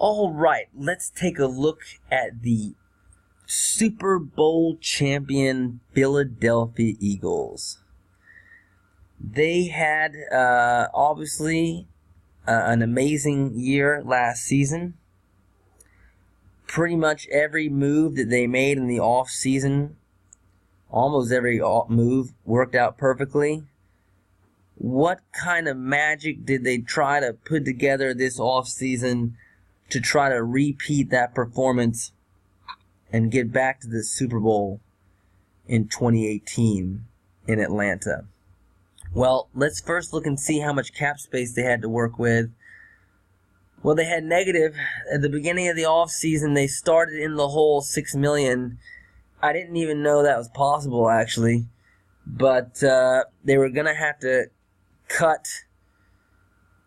All right, let's take a look at the Super Bowl champion Philadelphia Eagles. They had, obviously, an amazing year last season. Pretty much every move that they made in the offseason, almost every move, worked out perfectly. What kind of magic did they try to put together this offseason to try to repeat that performance and get back to the Super Bowl in 2018 in Atlanta? Well, let's first look and see how much cap space they had to work with. Well, they had negative. At the beginning of the offseason, they started in the hole $6 million. I didn't even know that was possible, actually. But they were going to have to cut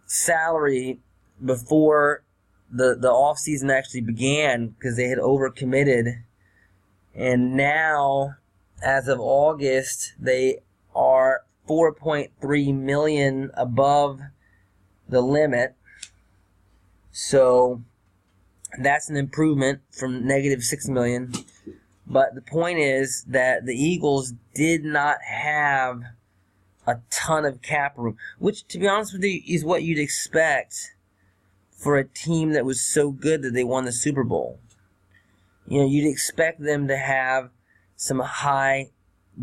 salary before the offseason actually began because they had overcommitted. And now, as of August, they are $4.3 million above the limit. So that's an improvement from negative $6 million. But the point is that the Eagles did not have a ton of cap room, which, to be honest with you, is what you'd expect for a team that was so good that they won the Super Bowl. You know, you'd expect them to have some high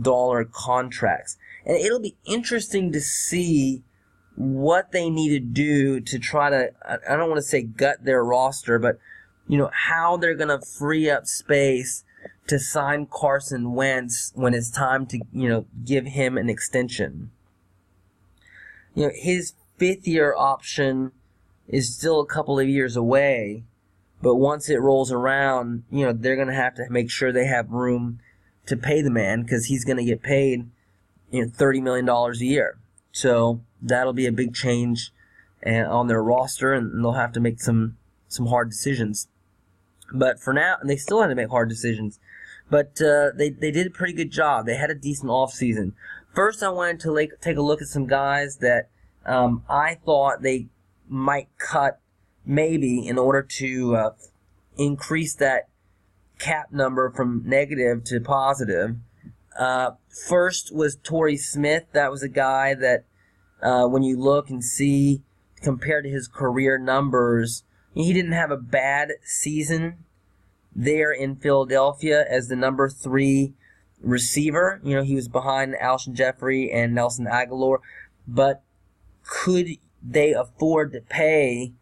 dollar contracts. And it'll be interesting to see what they need to do to try to, I don't want to say gut their roster, but, you know, how they're going to free up space to sign Carson Wentz when it's time to, you know, give him an extension. You know, his fifth-year option is still a couple of years away, but once it rolls around, you know, they're going to have to make sure they have room to pay the man because he's going to get paid, you know, $30 million a year. So that'll be a big change on their roster, and they'll have to make some hard decisions. But for now, and they still had to make hard decisions, but they did a pretty good job. They had a decent offseason. First, I wanted to take a look at some guys that I thought they might cut maybe in order to increase that cap number from negative to positive. First was Torrey Smith. That was a guy that when you look and see compared to his career numbers, he didn't have a bad season there in Philadelphia as the number 3 receiver. You know, he was behind Alshon Jeffrey and Nelson Aguilar. But could they afford to pay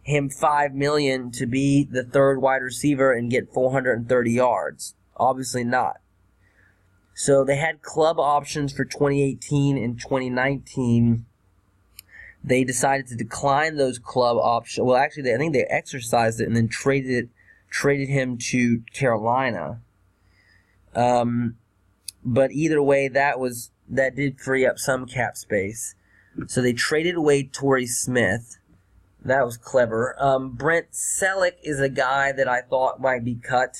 him $5 million to be the third wide receiver and get 430 yards? Obviously not. So they had club options for 2018 and 2019. They decided to decline those club options. Well, actually, I think they exercised it and then traded him to Carolina. But either way, that did free up some cap space. So they traded away Torrey Smith. That was clever. Brent Selleck is a guy that I thought might be cut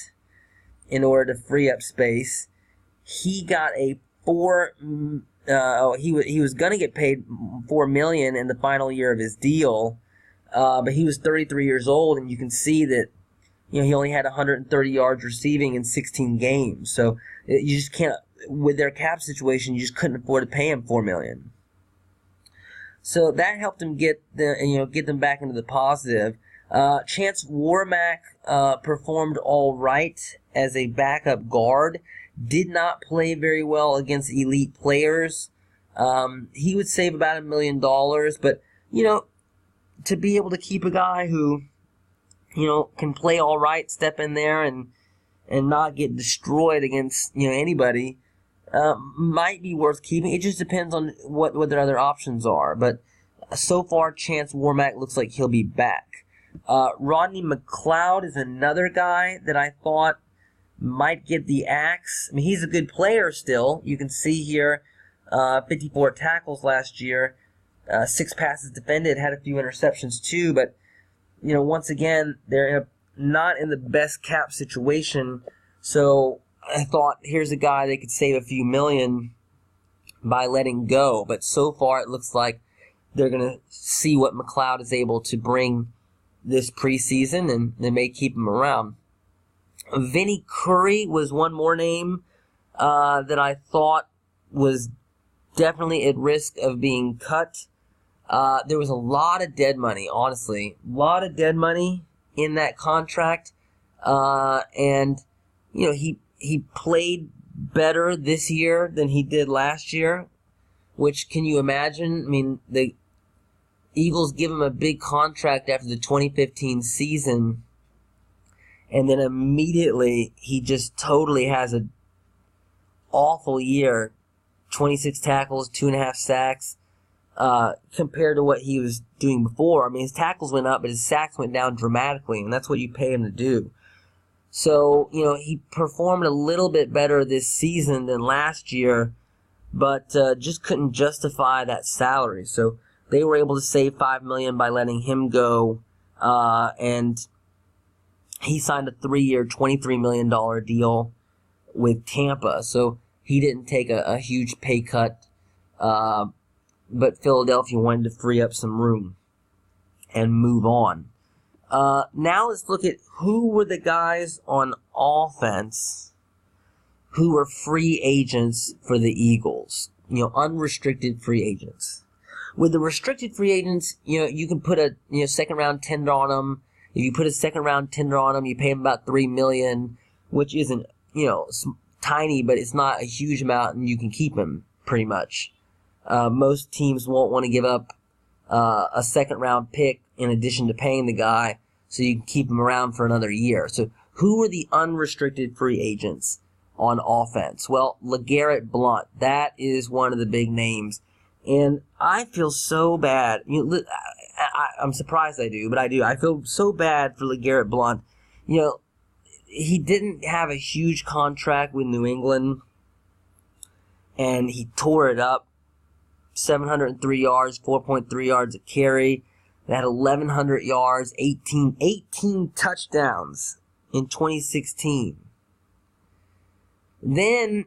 in order to free up space. He got a he was going to get paid $4 million in the final year of his deal, but he was 33 years old, and you can see that, you know, he only had 130 yards receiving in 16 games. So you just can't, with their cap situation, you just couldn't afford to pay him $4 million. So that helped him get them back into the positive. Chance Warmack performed all right as a backup guard. Did not play very well against elite players. He would save about $1 million, but, you know, to be able to keep a guy who, you know, can play all right, step in there and not get destroyed against, you know, anybody, might be worth keeping. It just depends on what their other options are. But so far, Chance Warmack looks like he'll be back. Rodney McLeod is another guy that I thought might get the axe. I mean, he's a good player still. You can see here, 54 tackles last year, 6 passes defended, had a few interceptions too. But, you know, once again, they're not in the best cap situation. So I thought, here's a guy they could save a few million by letting go. But so far, it looks like they're going to see what McLeod is able to bring this preseason, and they may keep him around. Vinny Curry was one more name that I thought was definitely at risk of being cut. There was a lot of dead money, honestly. A lot of dead money in that contract. And, he played better this year than he did last year, which, can you imagine? I mean, the Eagles give him a big contract after the 2015 season, and then immediately he just totally has an awful year. 26 tackles, 2.5 sacks, compared to what he was doing before. I mean, his tackles went up, but his sacks went down dramatically, and that's what you pay him to do. So, he performed a little bit better this season than last year, but just couldn't justify that salary. So they were able to save $5 million by letting him go, and he signed a 3-year, $23 million deal with Tampa. So he didn't take a huge pay cut, but Philadelphia wanted to free up some room and move on. Now let's look at who were the guys on offense who were free agents for the Eagles. Unrestricted free agents. With the restricted free agents, you can put a second round tender on them. If you put a second round tender on them, you pay them about $3 million, which isn't tiny, but it's not a huge amount, and you can keep him pretty much. Most teams won't want to give up a second round pick in addition to paying the guy, so you can keep him around for another year. So who were the unrestricted free agents on offense? Well, LeGarrette Blount, that is one of the big names. And I feel so bad. I'm surprised I do, but I do. I feel so bad for LeGarrette Blount. He didn't have a huge contract with New England, and he tore it up. 703 yards, 4.3 yards a carry. They had 1,100 yards, 18 touchdowns in 2016. Then,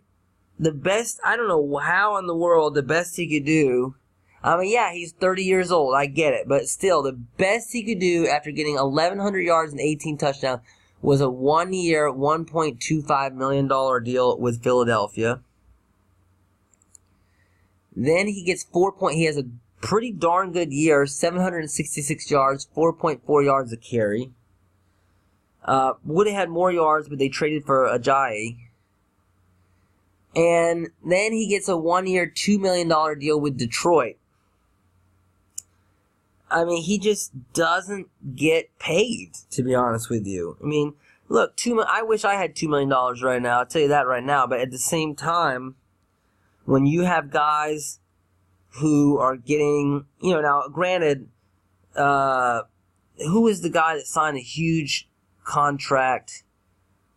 the best, I don't know how in the world, the best he could do, I mean, yeah, he's 30 years old, I get it, but still, the best he could do after getting 1,100 yards and 18 touchdowns was a 1-year, $1.25 million deal with Philadelphia. Then he gets he has a pretty darn good year, 766 yards, 4.4 yards a carry. Would have had more yards, but they traded for Ajayi. And then he gets a 1-year, $2 million deal with Detroit. I mean, he just doesn't get paid, to be honest with you. I mean, look, I wish I had $2 million right now, I'll tell you that right now, but at the same time, when you have guys who are getting, now granted, who is the guy that signed a huge contract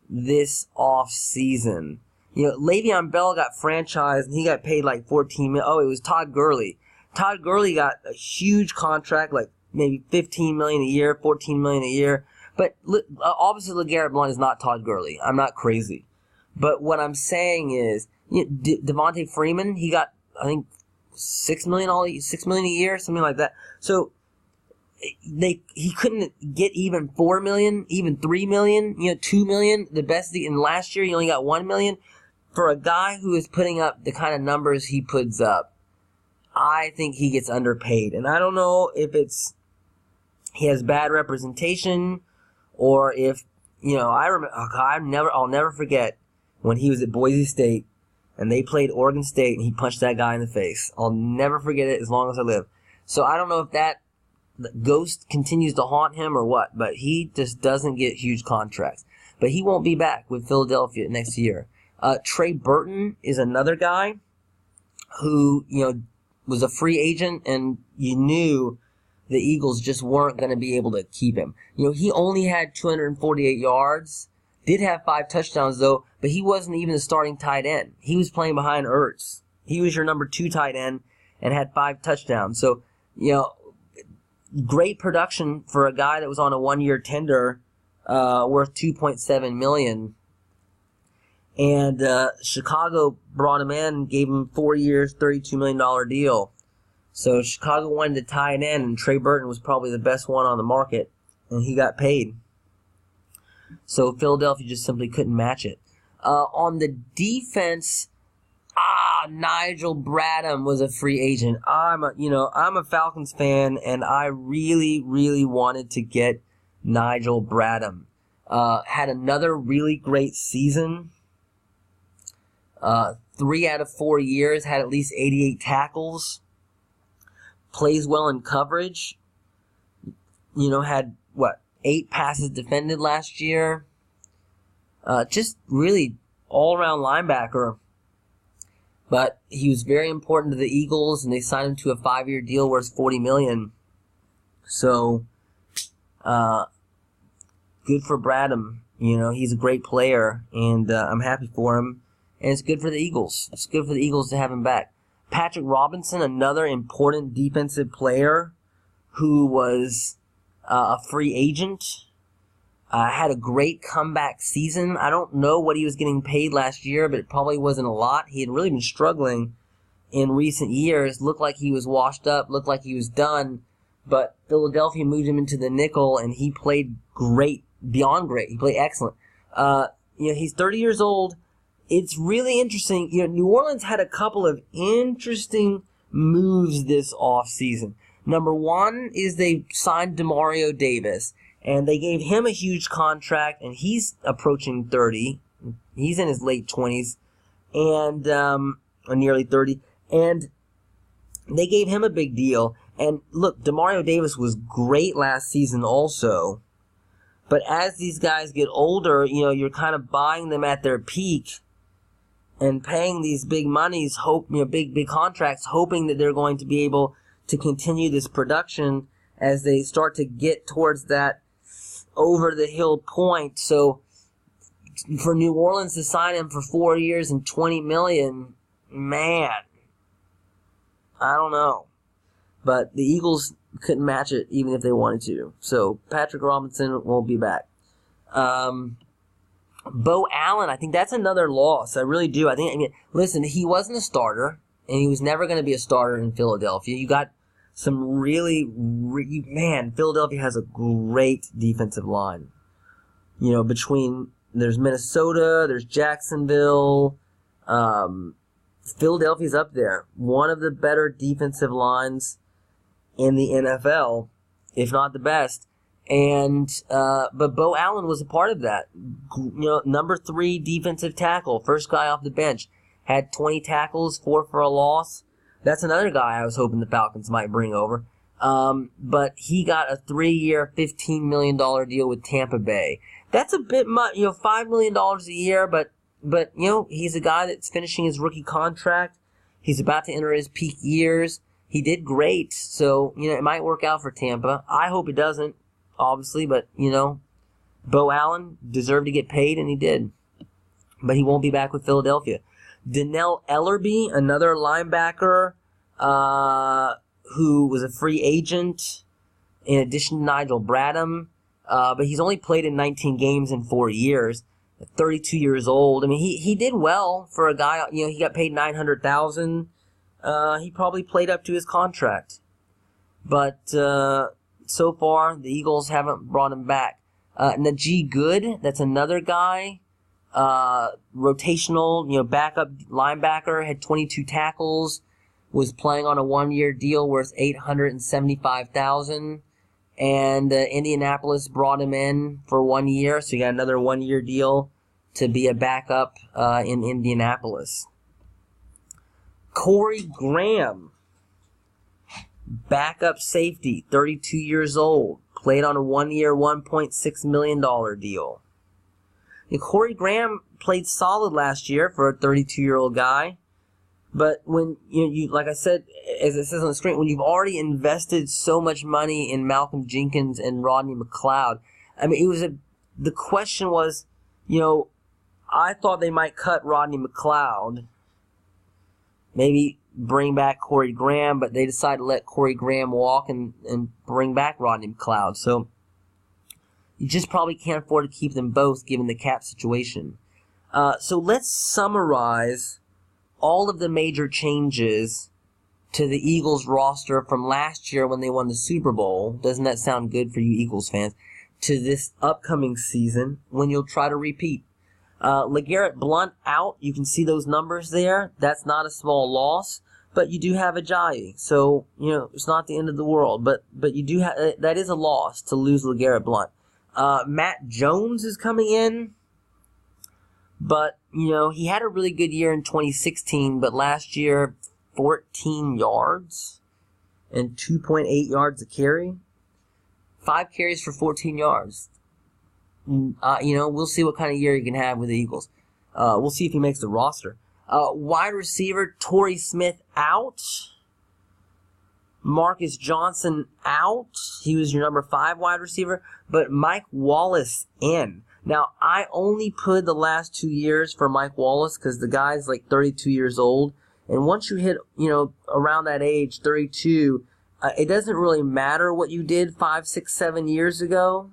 this off season? Le'Veon Bell got franchised and he got paid like $14 million. Oh, it was Todd Gurley. Todd Gurley got a huge contract, like maybe $15 million a year, $14 million a year. But obviously, LeGarrette Blount is not Todd Gurley. I'm not crazy. But what I'm saying is, Devontae Freeman, he got, I think, $6 million a year, something like that. So he couldn't get even $4 million, even $3 million, $2 million. The best in last year, he only got $1 million. For a guy who is putting up the kind of numbers he puts up, I think he gets underpaid. And I don't know if he has bad representation, or if I'll never forget when he was at Boise State and they played Oregon State and he punched that guy in the face. I'll never forget it as long as I live. So I don't know if that ghost continues to haunt him or what, but he just doesn't get huge contracts. But he won't be back with Philadelphia next year. Trey Burton is another guy who, was a free agent, and you knew the Eagles just weren't going to be able to keep him. He only had 248 yards, did have 5 touchdowns though, but he wasn't even the starting tight end. He was playing behind Ertz. He was your number 2 tight end and had 5 touchdowns. So, great production for a guy that was on a 1-year tender, worth $2.7 million. And Chicago brought him in, gave him 4 years, $32 million deal. So Chicago wanted to tie it in, and Trey Burton was probably the best one on the market and he got paid. So Philadelphia just simply couldn't match it. On the defense, Nigel Bradham was a free agent. I'm a Falcons fan, and I really, really wanted to get Nigel Bradham. Had another really great season. 3 out of 4 years, had at least 88 tackles. Plays well in coverage. Had 8 passes defended last year. Just really all-around linebacker. But he was very important to the Eagles, and they signed him to a 5-year deal worth $40 million. So, good for Bradham. He's a great player, and I'm happy for him. And it's good for the Eagles. It's good for the Eagles to have him back. Patrick Robinson, another important defensive player who was a free agent, had a great comeback season. I don't know what he was getting paid last year, but it probably wasn't a lot. He had really been struggling in recent years. Looked like he was washed up, looked like he was done. But Philadelphia moved him into the nickel, and he played great, beyond great. He played excellent. He's 30 years old. It's really interesting. New Orleans had a couple of interesting moves this offseason. Number one is they signed Demario Davis, and they gave him a huge contract, and he's approaching 30. He's in his late 20s, and or nearly 30. And they gave him a big deal. And look, Demario Davis was great last season also. But as these guys get older, you're kind of buying them at their peak and paying these big monies, big contracts, hoping that they're going to be able to continue this production as they start to get towards that over-the-hill point. So for New Orleans to sign him for 4 years and $20 million, man, I don't know. But the Eagles couldn't match it even if they wanted to. So Patrick Robinson won't be back. Bo Allen, I think that's another loss. I really do. Listen, he wasn't a starter, and he was never going to be a starter in Philadelphia. You got some Philadelphia has a great defensive line. There's Minnesota, there's Jacksonville. Philadelphia's up there. One of the better defensive lines in the NFL, if not the best. And but Bo Allen was a part of that. Number 3 defensive tackle, first guy off the bench, had 20 tackles, 4 for a loss. That's another guy I was hoping the Falcons might bring over. But he got a 3-year, $15 million deal with Tampa Bay. That's a bit much, $5 million a year, but he's a guy that's finishing his rookie contract. He's about to enter his peak years. He did great, so, it might work out for Tampa. I hope it doesn't, obviously, but, Bo Allen deserved to get paid, and he did. But he won't be back with Philadelphia. Donnell Ellerbe, another linebacker, who was a free agent, in addition to Nigel Bradham. But he's only played in 19 games in 4 years. 32 years old. He did well for a guy. He got paid $900,000. He probably played up to his contract. But so far, the Eagles haven't brought him back. Najee Good, that's another guy. Rotational, backup linebacker, had 22 tackles, was playing on a 1-year deal worth $875,000. And Indianapolis brought him in for 1 year, so he got another 1-year deal to be a backup in Indianapolis. Corey Graham, backup safety, 32 years old, played on a 1-year, $1.6 million deal. And Corey Graham played solid last year for a 32-year-old guy. But when you like I said, as it says on the screen, when you've already invested so much money in Malcolm Jenkins and Rodney McLeod, the question was, I thought they might cut Rodney McLeod, maybe bring back Corey Graham, but they decided to let Corey Graham walk and bring back Rodney McLeod. So you just probably can't afford to keep them both given the cap situation. So let's summarize all of the major changes to the Eagles roster from last year when they won the Super Bowl. Doesn't that sound good for you Eagles fans? to this upcoming season when you'll try to repeat. LeGarrette Blount out. You can see those numbers there. That's not a small loss, but you do have Ajayi. So, it's not the end of the world, but you do have, that is a loss to lose LeGarrette Blount. Matt Jones is coming in, but, he had a really good year in 2016, but last year, 14 yards and 2.8 yards a carry. 5 carries for 14 yards. We'll see what kind of year he can have with the Eagles. We'll see if he makes the roster. Wide receiver, Torrey Smith out. Marcus Johnson out. He was your number 5 wide receiver. But Mike Wallace in. Now, I only put the last 2 years for Mike Wallace because the guy's like 32 years old. And once you hit, around that age, 32, it doesn't really matter what you did 5, 6, 7 years ago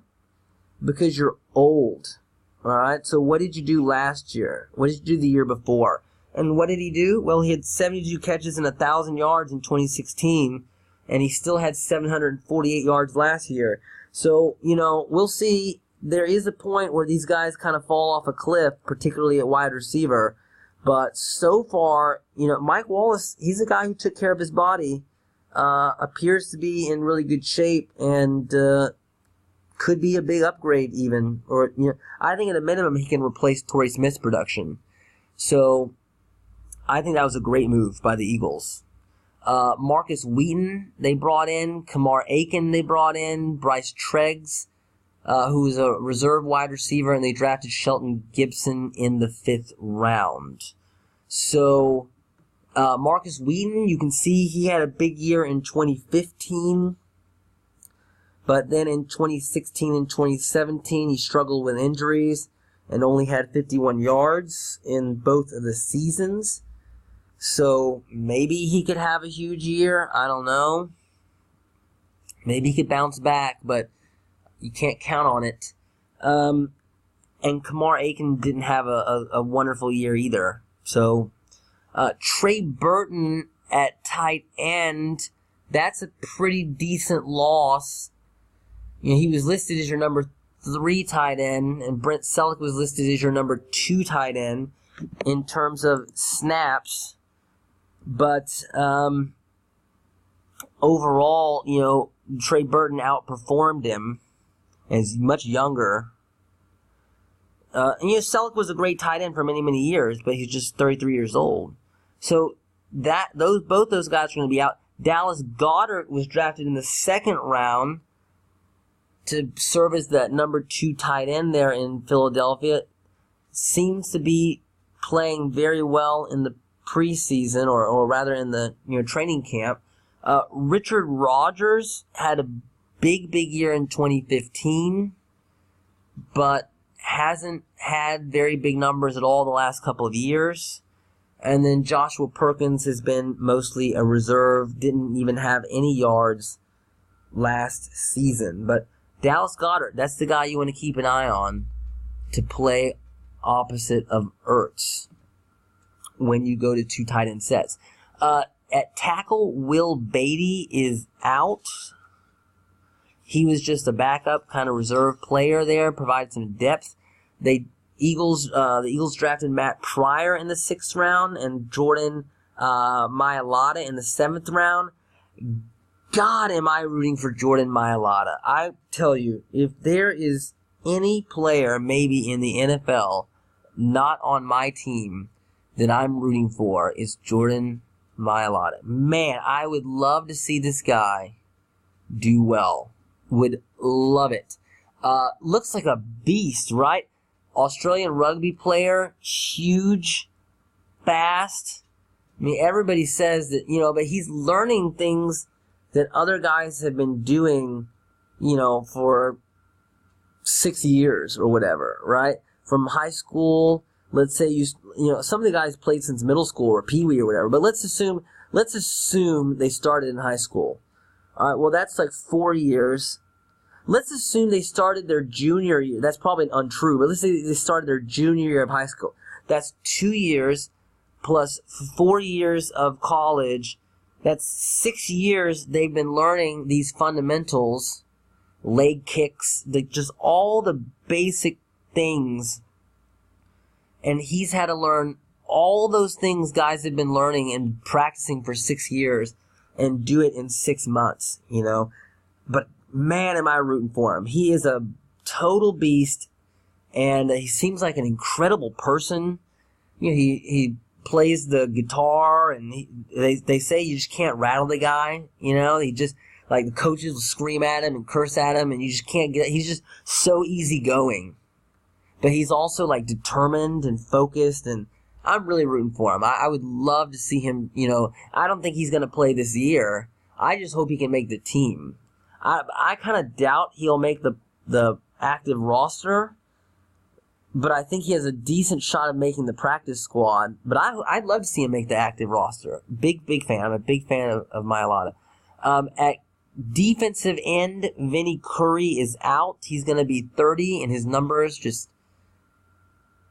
because you're old. All right? So what did you do last year? What did you do the year before? And what did he do? Well, he had 72 catches and 1,000 yards in 2016, and he still had 748 yards last year. So, we'll see. There is a point where these guys kind of fall off a cliff, particularly at wide receiver. But so far, Mike Wallace, he's a guy who took care of his body, appears to be in really good shape, and could be a big upgrade even. Or I think at a minimum he can replace Torrey Smith's production. So I think that was a great move by the Eagles. Marcus Wheaton they brought in, Kamar Aiken they brought in, Bryce Treggs, who is a reserve wide receiver, and they drafted Shelton Gibson in the 5th round. So, Marcus Wheaton, you can see he had a big year in 2015, but then in 2016 and 2017, he struggled with injuries and only had 51 yards in both of the seasons. So, maybe he could have a huge year. I don't know. Maybe he could bounce back, but you can't count on it. And Kamar Aiken didn't have a wonderful year either. So, Trey Burton at tight end, that's a pretty decent loss. He was listed as your number 3 tight end, and Brent Selleck was listed as your number 2 tight end in terms of snaps. But overall, Trey Burton outperformed him. And he's much younger. Selleck was a great tight end for many, many years, but he's just 33 years old. So both those guys are going to be out. Dallas Goedert was drafted in the 2nd round to serve as that number 2 tight end there in Philadelphia. Seems to be playing very well in the preseason, or rather in the training camp. Richard Rodgers had a big year in 2015, but hasn't had very big numbers at all the last couple of years. And then Joshua Perkins has been mostly a reserve, didn't even have any yards last season. But Dallas Goedert, that's the guy you want to keep an eye on to play opposite of Ertz when you go to 2 tight end sets. At tackle, Will Beatty is out. He was just a backup kind of reserve player there, provided some depth. The Eagles drafted Matt Pryor in the 6th round and Jordan Mailata in the 7th round. God, am I rooting for Jordan Mailata. I tell you, if there is any player maybe in the NFL not on my team that I'm rooting for, is Jordan Mailata. Man, I would love to see this guy do well. Would love it. Looks like a beast, right? Australian rugby player, huge, fast. I mean, everybody says that, but he's learning things that other guys have been doing, for 6 years or whatever, right? From high school, let's say some of the guys played since middle school or peewee or whatever, but let's assume they started in high school. All right, well, that's like 4 years. Let's assume they started their junior year. That's probably untrue, but let's say they started their junior year of high school. That's 2 years plus 4 years of college. That's 6 years they've been learning these fundamentals, leg kicks, just all the basic things. And he's had to learn all those things guys have been learning and practicing for 6 years and do it in 6 months, But man, am I rooting for him. He is a total beast, and he seems like an incredible person. He plays the guitar, and they say you just can't rattle the guy. He just, like, the coaches will scream at him and curse at him, and you just can't get it. He's just so easygoing. But he's also, like, determined and focused, and I'm really rooting for him. I would love to see him, I don't think he's going to play this year. I just hope he can make the team. I kind of doubt he'll make the active roster, but I think he has a decent shot of making the practice squad. But I'd love to see him make the active roster. Big fan. I'm a big fan of Mailata. At defensive end, Vinny Curry is out. He's going to be 30, and his numbers just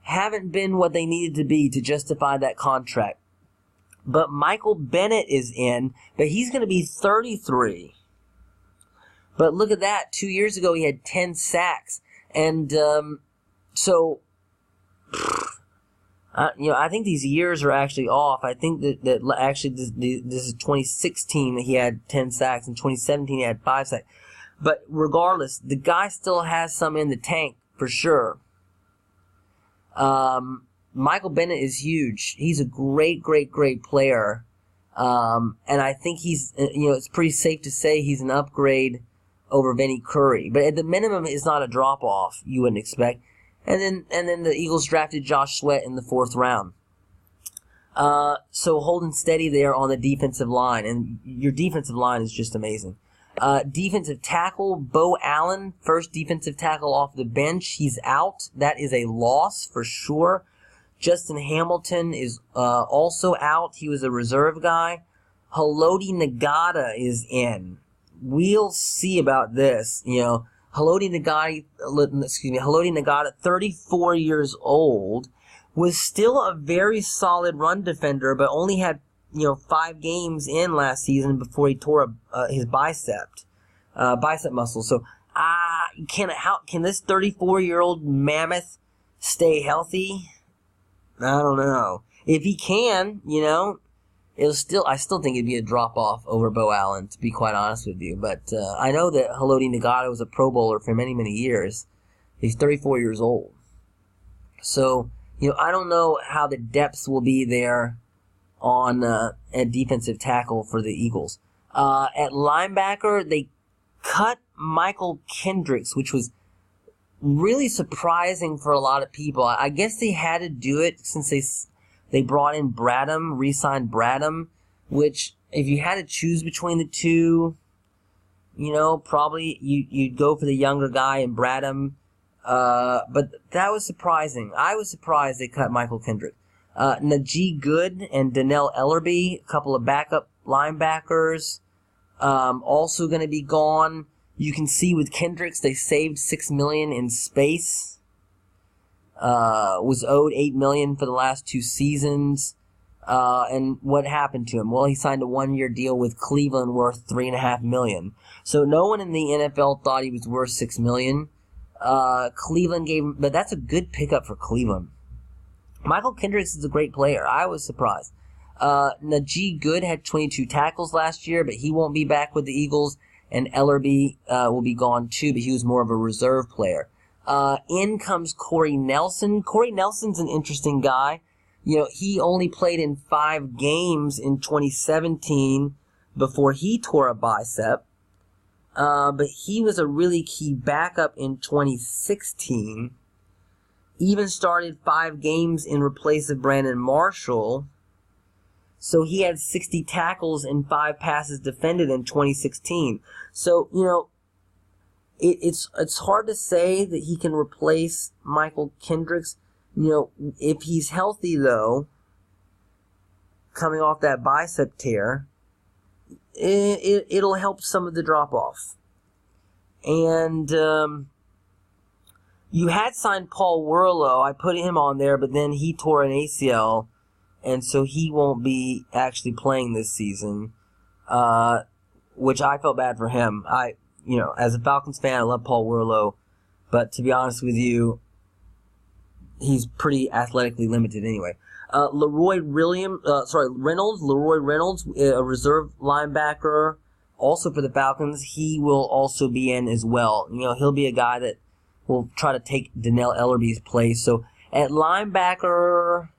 haven't been what they needed to be to justify that contract. But Michael Bennett is in, but he's going to be 33. But look at that. 2 years ago, he had 10 sacks. And I think these years are actually off. I think that actually this is 2016 that he had 10 sacks. In 2017, he had 5 sacks. But regardless, the guy still has some in the tank for sure. Michael Bennett is huge. He's a great player. And I think he's, it's pretty safe to say he's an upgrade over Vinny Curry. But at the minimum, it's not a drop-off you wouldn't expect. And then the Eagles drafted Josh Sweat in the 4th round. So holding steady there on the defensive line. And your defensive line is just amazing. Defensive tackle, Bo Allen, first defensive tackle off the bench. He's out. That is a loss for sure. Justin Hamilton is also out. He was a reserve guy. Haloti Ngata is in. We'll see about this. Haloti Ngata, 34 years old, was still a very solid run defender, but only had 5 games in last season before he tore his bicep muscle. So, can this 34-year-old mammoth stay healthy? I don't know. If he can, I still think it'd be a drop-off over Bo Allen, to be quite honest with you. But I know that Haloti Ngata was a Pro Bowler for many, many years. He's 34 years old. So, I don't know how the depths will be there on at defensive tackle for the Eagles. At linebacker, they cut Michael Kendricks, which was really surprising for a lot of people. I guess they had to do it since they brought in Bradham, re-signed Bradham, which if you had to choose between the two, probably you'd go for the younger guy in Bradham. But that was surprising. I was surprised they cut Michael Kendrick. Najee Good and Donnell Ellerbe, a couple of backup linebackers, also going to be gone. You can see with Kendricks, they saved $6 million in space. Was owed $8 million for the last 2 seasons. And what happened to him? Well, he signed a 1-year deal with Cleveland worth $3.5 million. So no one in the NFL thought he was worth $6 million. Cleveland gave him, but that's a good pickup for Cleveland. Michael Kendricks is a great player. I was surprised. Najee Good had 22 tackles last year, but he won't be back with the Eagles. And Ellerbe will be gone too, but he was more of a reserve player. In comes Corey Nelson. Corey Nelson's an interesting guy. He only played in 5 games in 2017 before he tore a bicep. But he was a really key backup in 2016. Even started 5 games in replace of Brandon Marshall. So he had 60 tackles and 5 passes defended in 2016. So, it's hard to say that he can replace Michael Kendricks. If he's healthy, though, coming off that bicep tear, it'll help some of the drop-off. And you had signed Paul Worlow. I put him on there, but then he tore an ACL, and so he won't be actually playing this season, which I felt bad for him. as a Falcons fan, I love Paul Warlow, but to be honest with you, he's pretty athletically limited anyway. Leroy Reynolds, a reserve linebacker, also for the Falcons. He will also be in as well. He'll be a guy that will try to take Dannell Ellerby's place. So at linebacker,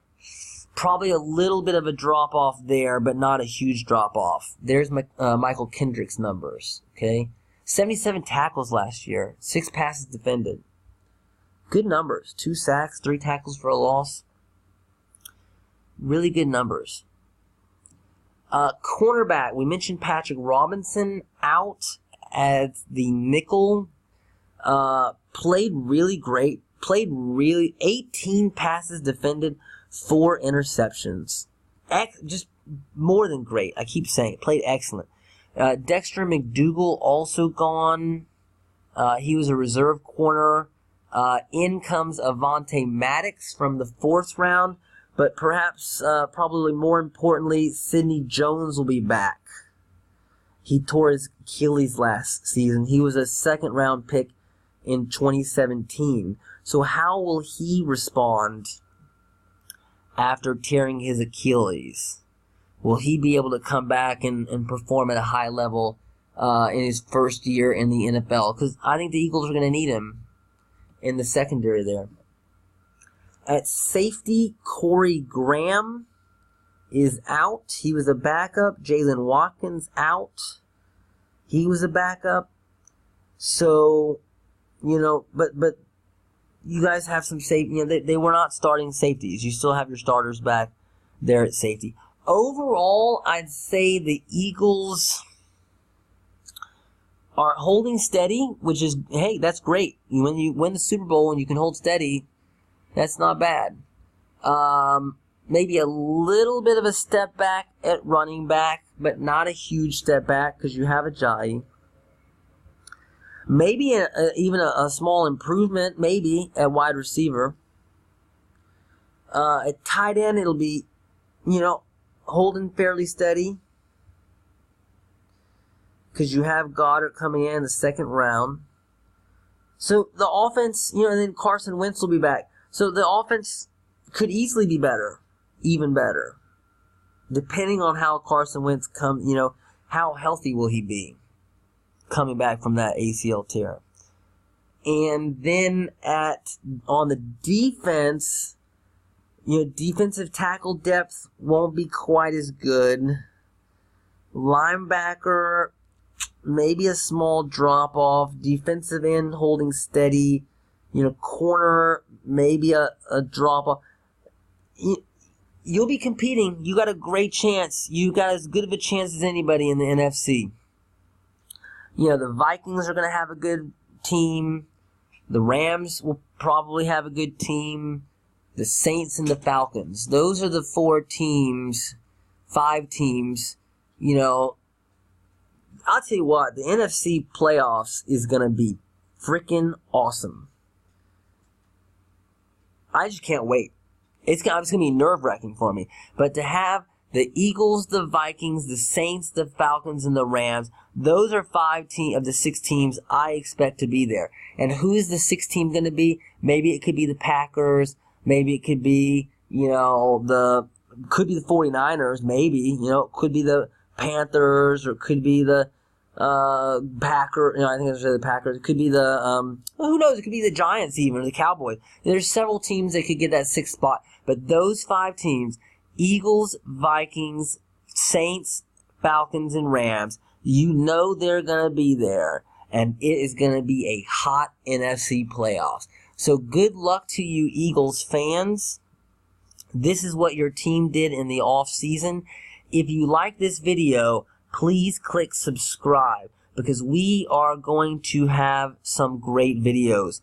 probably a little bit of a drop-off there, but not a huge drop-off. There's Michael Kendrick's numbers, okay? 77 tackles last year, 6 passes defended. Good numbers. 2 sacks, 3 tackles for a loss. Really good numbers. Cornerback, we mentioned Patrick Robinson out as the nickel. Played really great. 18 passes defended, 4 interceptions. Just more than great. I keep saying it. Played excellent. Dexter McDougal also gone. He was a reserve corner. In comes Avonte Maddox from the 4th round. But perhaps, probably more importantly, Sidney Jones will be back. He tore his Achilles last season. He was a 2nd round pick in 2017. So how will he respond after tearing his Achilles? Will he be able to come back and perform at a high level in his first year in the NFL? Because I think the Eagles are going to need him in the secondary there. At safety, Corey Graham is out. He was a backup. Jalen Watkins out. He was a backup. So, but you guys have some safety. They were not starting safeties. You still have your starters back there at safety. Overall, I'd say the Eagles are holding steady, which is, hey, that's great. When you win the Super Bowl and you can hold steady, that's not bad. Maybe a little bit of a step back at running back, but not a huge step back because you have Ajayi. Maybe even a small improvement, maybe, at wide receiver. At tight end, it'll be, holding fairly steady because you have Goddard coming in the 2nd round. So the offense, and then Carson Wentz will be back. So the offense could easily be better, even better, depending on how Carson Wentz comes, how healthy will he be coming back from that ACL tear. And then on the defense, defensive tackle depth won't be quite as good. Linebacker, maybe a small drop-off. Defensive end holding steady. Corner, maybe a drop-off. You'll be competing. You got a great chance. You got as good of a chance as anybody in the NFC. The Vikings are going to have a good team. The Rams will probably have a good team. The Saints and the Falcons. Those are the 5 teams. I'll tell you what, the NFC playoffs is going to be freaking awesome. I just can't wait. It's going to be nerve-wracking for me. But to have the Eagles, the Vikings, the Saints, the Falcons, and the Rams, those are 5 of the 6 teams I expect to be there. And who is the 6th team going to be? Maybe it could be the Packers. Maybe it could be, could be the 49ers. Maybe, it could be the Panthers, or it could be the Packers. I think it's the Packers. It could be the who knows? It could be the Giants even, or the Cowboys. There's several teams that could get that 6th spot, but those 5 teams: Eagles, Vikings, Saints, Falcons, and Rams. They're gonna be there, and it is gonna be a hot NFC playoffs. So good luck to you, Eagles fans. This is what your team did in the offseason. If you like this video, please click subscribe, because we are going to have some great videos.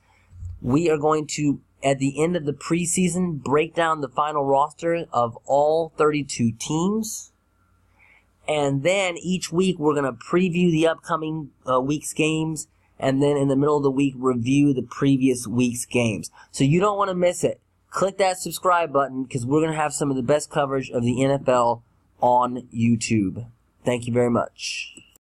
We are going to, at the end of the preseason, break down the final roster of all 32 teams. And then each week we're going to preview the upcoming week's games. And then in the middle of the week, review the previous week's games. So you don't want to miss it. Click that subscribe button, because we're going to have some of the best coverage of the NFL on YouTube. Thank you very much.